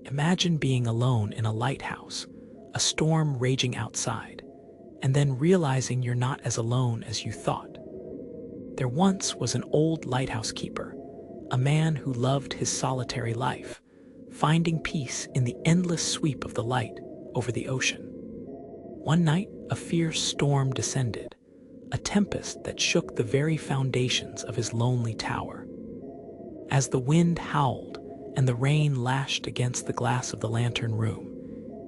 Imagine being alone in a lighthouse, a storm raging outside, and then realizing you're not as alone as you thought. There once was an old lighthouse keeper, a man who loved his solitary life, finding peace in the endless sweep of the light over the ocean. One night, a fierce storm descended, a tempest that shook the very foundations of his lonely tower. As the wind howled and the rain lashed against the glass of the lantern room,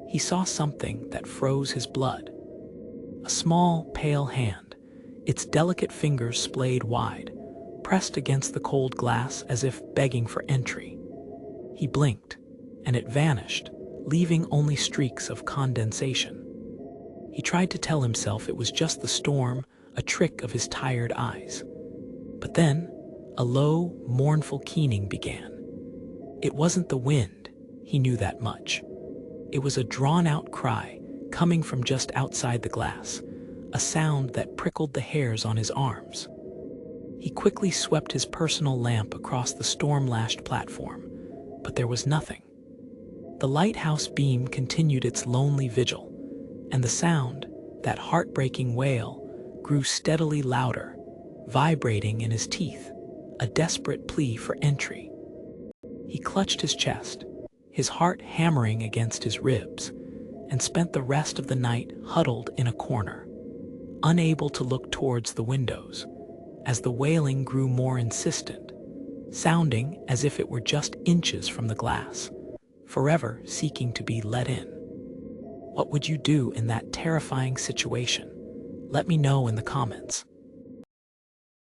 he saw something that froze his blood. A small, pale hand, its delicate fingers splayed wide, pressed against the cold glass as if begging for entry. He blinked, and it vanished, leaving only streaks of condensation. He tried to tell himself it was just the storm, a trick of his tired eyes. But then, a low, mournful keening began. It wasn't the wind, he knew that much. It was a drawn-out cry coming from just outside the glass, a sound that prickled the hairs on his arms. He quickly swept his personal lamp across the storm-lashed platform, but there was nothing. The lighthouse beam continued its lonely vigil, and the sound, that heartbreaking wail, grew steadily louder, vibrating in his teeth, a desperate plea for entry. He clutched his chest, his heart hammering against his ribs, and spent the rest of the night huddled in a corner, unable to look towards the windows, as the wailing grew more insistent, sounding as if it were just inches from the glass, forever seeking to be let in. What would you do in that terrifying situation? Let me know in the comments.